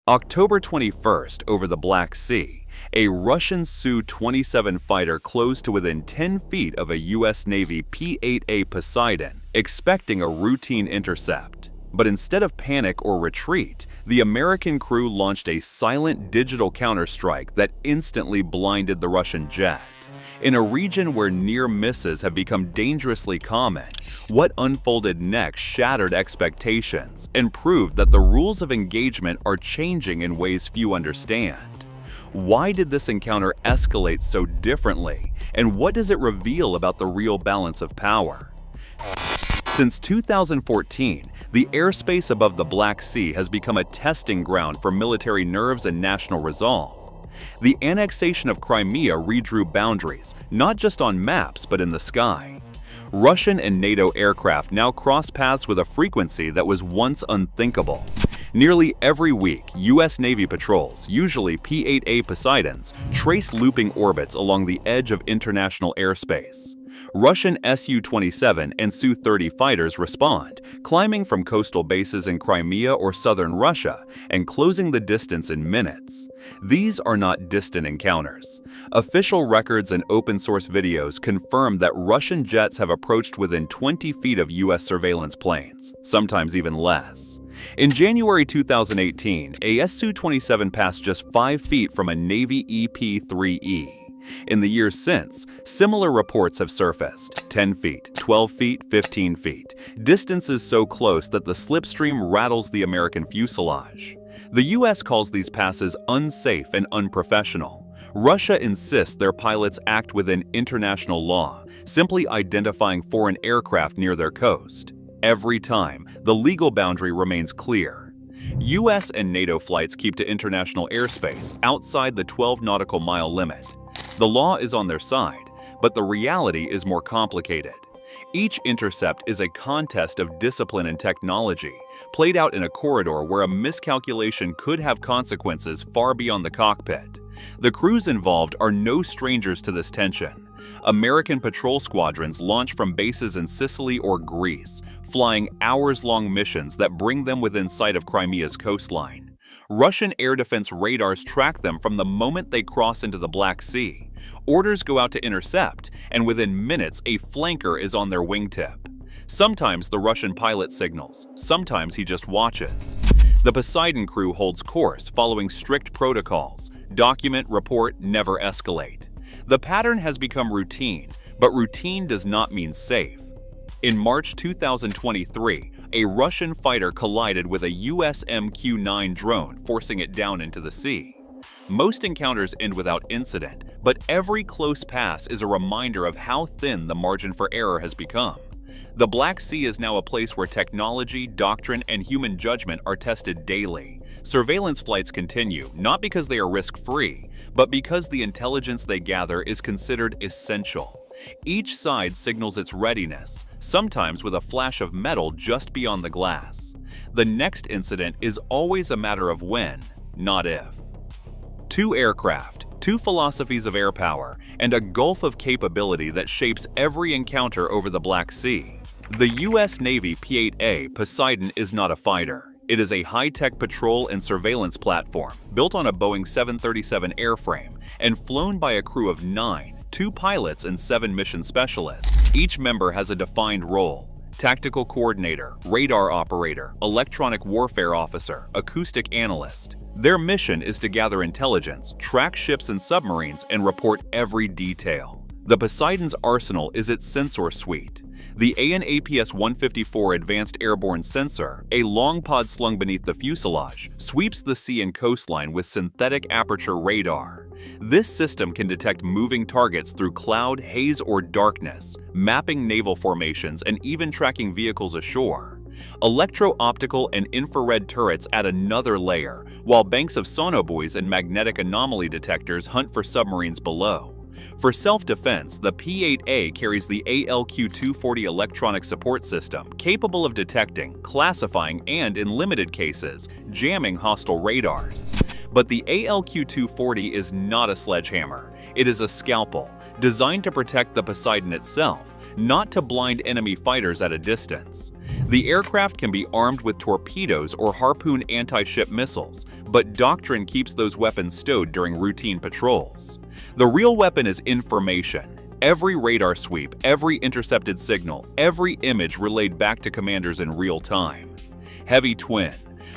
October 21st, over the Black Sea, a Russian Su-27 fighter closed to within 10 feet of a U.S. Navy P-8A Poseidon, expecting a routine intercept. But instead of panic or retreat, the American crew launched a silent digital counterstrike that instantly blinded the Russian jet. In a region where near misses have become dangerously common, what unfolded next shattered expectations and proved that the rules of engagement are changing in ways few understand. Why did this encounter escalate so differently, and what does it reveal about the real balance of power? Since 2014, the airspace above the Black Sea has become a testing ground for military nerves and national resolve. The annexation of Crimea redrew boundaries, not just on maps but in the sky. Russian and NATO aircraft now cross paths with a frequency that was once unthinkable. Nearly every week, U.S. Navy patrols, usually P-8A Poseidons, trace looping orbits along the edge of international airspace. Russian Su-27 and Su-30 fighters respond, climbing from coastal bases in Crimea or southern Russia and closing the distance in minutes. These are not distant encounters. Official records and open-source videos confirm that Russian jets have approached within 20 feet of U.S. surveillance planes, sometimes even less. In January 2018, a Su-27 passed just 5 feet from a Navy EP-3E. In the years since, similar reports have surfaced: 10 feet, 12 feet, 15 feet, distances so close that the slipstream rattles the American fuselage. The U.S. calls these passes unsafe and unprofessional. Russia insists their pilots act within international law, simply identifying foreign aircraft near their coast. Every time, the legal boundary remains clear. U.S. and NATO flights keep to international airspace outside the 12 nautical mile limit. The law is on their side, but the reality is more complicated. Each intercept is a contest of discipline and technology, played out in a corridor where a miscalculation could have consequences far beyond the cockpit. The crews involved are no strangers to this tension. American patrol squadrons launch from bases in Sicily or Greece, flying hours-long missions that bring them within sight of Crimea's coastline. Russian air defense radars track them from the moment they cross into the Black Sea. Orders go out to intercept, and within minutes a flanker is on their wingtip. Sometimes the Russian pilot signals, sometimes he just watches. The Poseidon crew holds course, following strict protocols: document, report, never escalate. The pattern has become routine, but routine does not mean safe. In March 2023, a Russian fighter collided with a US MQ-9 drone, forcing it down into the sea. Most encounters end without incident, but every close pass is a reminder of how thin the margin for error has become. The Black Sea is now a place where technology, doctrine, and human judgment are tested daily. Surveillance flights continue, not because they are risk-free, but because the intelligence they gather is considered essential. Each side signals its readiness, sometimes with a flash of metal just beyond the glass. The next incident is always a matter of when, not if. Two aircraft, two philosophies of air power, and a gulf of capability that shapes every encounter over the Black Sea. The U.S. Navy P-8A Poseidon is not a fighter. It is a high-tech patrol and surveillance platform built on a Boeing 737 airframe and flown by a crew of 9, 2 pilots and 7 mission specialists. Each member has a defined role: tactical coordinator, radar operator, electronic warfare officer, acoustic analyst. Their mission is to gather intelligence, track ships and submarines, and report every detail. The Poseidon's arsenal is its sensor suite. The AN/APS-154 Advanced Airborne Sensor, a long pod slung beneath the fuselage, sweeps the sea and coastline with synthetic aperture radar. This system can detect moving targets through cloud, haze, or darkness, mapping naval formations and even tracking vehicles ashore. Electro-optical and infrared turrets add another layer, while banks of sonobuoys and magnetic anomaly detectors hunt for submarines below. For self-defense, the P-8A carries the ALQ-240 electronic support system, capable of detecting, classifying, and, in limited cases, jamming hostile radars. But the ALQ-240 is not a sledgehammer. It is a scalpel, designed to protect the Poseidon itself, not to blind enemy fighters at a distance. The aircraft can be armed with torpedoes or harpoon anti-ship missiles, but doctrine keeps those weapons stowed during routine patrols. The real weapon is information. Every radar sweep, every intercepted signal, every image relayed back to commanders in real time. Heavy twin.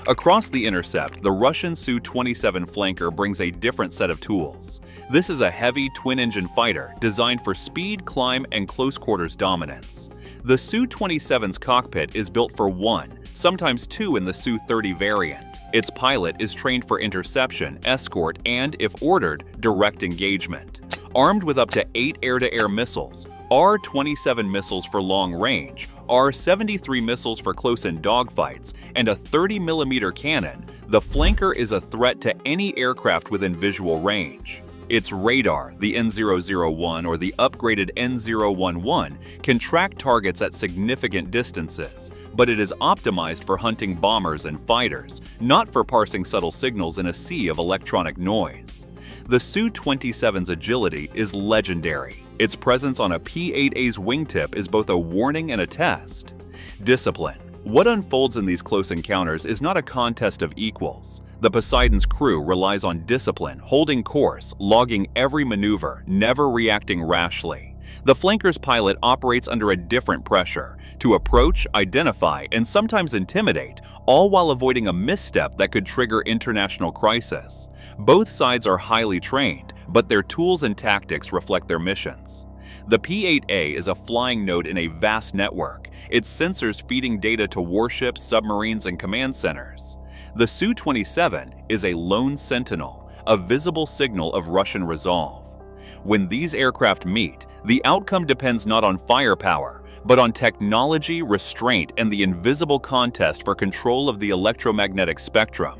Across the intercept, the Russian Su-27 flanker brings a different set of tools. This is a heavy twin-engine fighter designed for speed, climb, and close-quarters dominance. The Su-27's cockpit is built for one, sometimes two in the Su-30 variant. Its pilot is trained for interception, escort, and, if ordered, direct engagement. Armed with up to 8 air-to-air missiles, R-27 missiles for long range, R-73 missiles for close-in dogfights, and a 30mm cannon, the flanker is a threat to any aircraft within visual range. Its radar, the N001 or the upgraded N011, can track targets at significant distances, but it is optimized for hunting bombers and fighters, not for parsing subtle signals in a sea of electronic noise. The Su-27's agility is legendary. Its presence on a P-8A's wingtip is both a warning and a test. Discipline. What unfolds in these close encounters is not a contest of equals. The Poseidon's crew relies on discipline, holding course, logging every maneuver, never reacting rashly. The flanker's pilot operates under a different pressure, to approach, identify, and sometimes intimidate, all while avoiding a misstep that could trigger international crisis. Both sides are highly trained, but their tools and tactics reflect their missions. The P-8A is a flying node in a vast network, its sensors feeding data to warships, submarines, and command centers. The Su-27 is a lone sentinel, a visible signal of Russian resolve. When these aircraft meet, the outcome depends not on firepower, but on technology, restraint, and the invisible contest for control of the electromagnetic spectrum.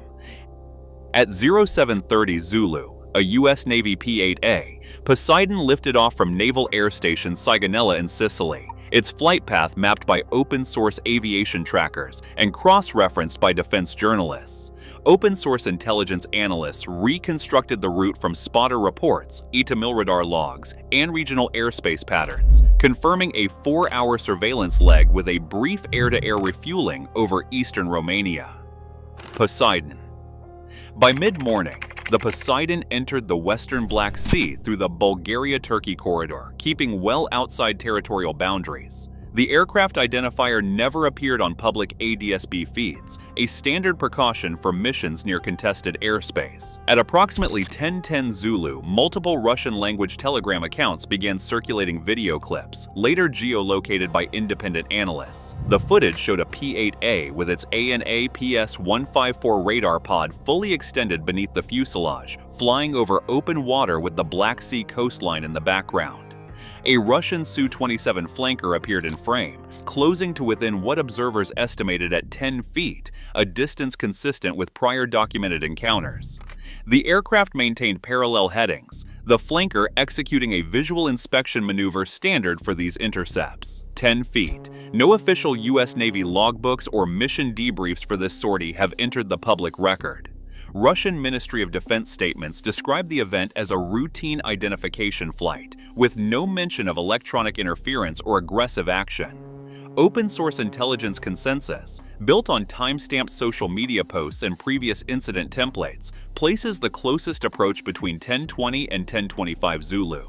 At 0730 Zulu, a U.S. Navy P-8A, Poseidon lifted off from Naval Air Station Sigonella in Sicily, its flight path mapped by open-source aviation trackers and cross-referenced by defense journalists. Open-source intelligence analysts reconstructed the route from spotter reports, ETA radar logs, and regional airspace patterns, confirming a 4-hour surveillance leg with a brief air-to-air refueling over eastern Romania. Poseidon. By mid-morning, the Poseidon entered the western Black Sea through the Bulgaria-Turkey corridor, keeping well outside territorial boundaries. The aircraft identifier never appeared on public ADS-B feeds, a standard precaution for missions near contested airspace. At approximately 10:10 Zulu, multiple Russian-language Telegram accounts began circulating video clips, later geolocated by independent analysts. The footage showed a P-8A with its ANA PS-154 radar pod fully extended beneath the fuselage, flying over open water with the Black Sea coastline in the background. A Russian Su-27 flanker appeared in frame, closing to within what observers estimated at 10 feet, a distance consistent with prior documented encounters. The aircraft maintained parallel headings, the flanker executing a visual inspection maneuver standard for these intercepts. 10 feet. No official U.S. Navy logbooks or mission debriefs for this sortie have entered the public record. Russian Ministry of Defense statements describe the event as a routine identification flight, with no mention of electronic interference or aggressive action. Open-source intelligence consensus, built on time-stamped social media posts and previous incident templates, places the closest approach between 10:20 and 10:25 Zulu.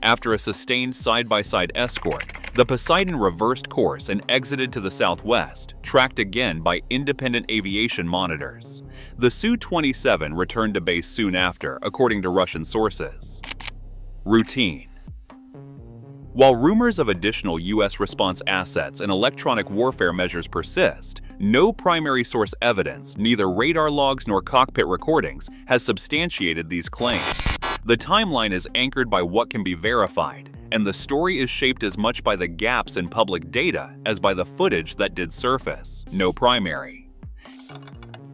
After a sustained side-by-side escort, the Poseidon reversed course and exited to the southwest, tracked again by independent aviation monitors. The Su-27 returned to base soon after, according to Russian sources. Routine. While rumors of additional U.S. response assets and electronic warfare measures persist, no primary source evidence, neither radar logs nor cockpit recordings, has substantiated these claims. The timeline is anchored by what can be verified, and the story is shaped as much by the gaps in public data as by the footage that did surface. No primary.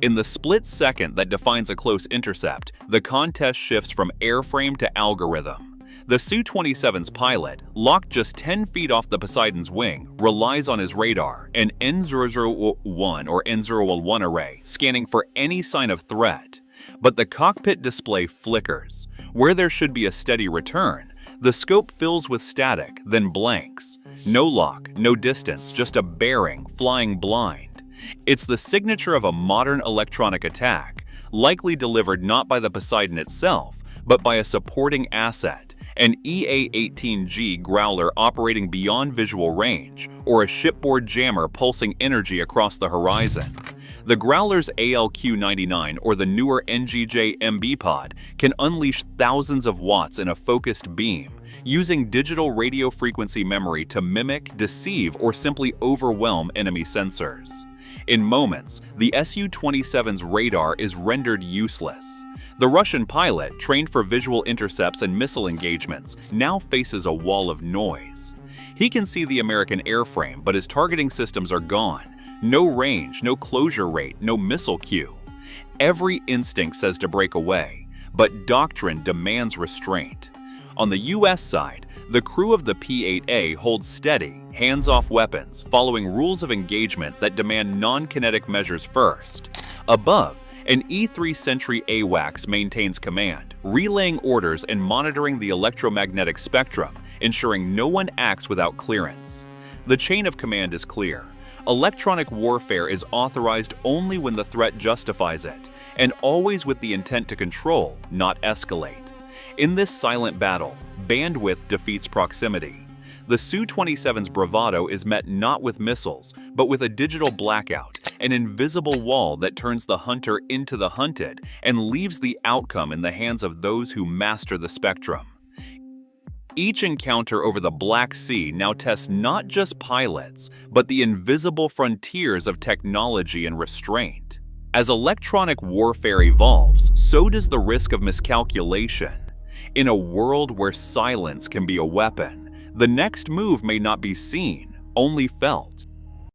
In the split second that defines a close intercept, the contest shifts from airframe to algorithm. The Su-27's pilot, locked just 10 feet off the Poseidon's wing, relies on his radar, an N001 or N011 array, scanning for any sign of threat. But the cockpit display flickers. Where there should be a steady return, the scope fills with static, then blanks. No lock, no distance, just a bearing, flying blind. It's the signature of a modern electronic attack, likely delivered not by the Poseidon itself, but by a supporting asset, an EA-18G Growler operating beyond visual range, or a shipboard jammer pulsing energy across the horizon. The Growler's ALQ-99 or the newer NGJ MB pod can unleash thousands of watts in a focused beam, using digital radio frequency memory to mimic, deceive, or simply overwhelm enemy sensors. In moments, the Su-27's radar is rendered useless. The Russian pilot, trained for visual intercepts and missile engagements, now faces a wall of noise. He can see the American airframe, but his targeting systems are gone. No range, no closure rate, no missile queue. Every instinct says to break away, but doctrine demands restraint. On the US side, the crew of the P-8A holds steady, hands-off weapons, following rules of engagement that demand non-kinetic measures first. Above, an E-3 Sentry AWACS maintains command, relaying orders and monitoring the electromagnetic spectrum, ensuring no one acts without clearance. The chain of command is clear. Electronic warfare is authorized only when the threat justifies it, and always with the intent to control, not escalate. In this silent battle, bandwidth defeats proximity. The Su-27's bravado is met not with missiles, but with a digital blackout, an invisible wall that turns the hunter into the hunted and leaves the outcome in the hands of those who master the spectrum. Each encounter over the Black Sea now tests not just pilots, but the invisible frontiers of technology and restraint. As electronic warfare evolves, so does the risk of miscalculation. In a world where silence can be a weapon, the next move may not be seen, only felt.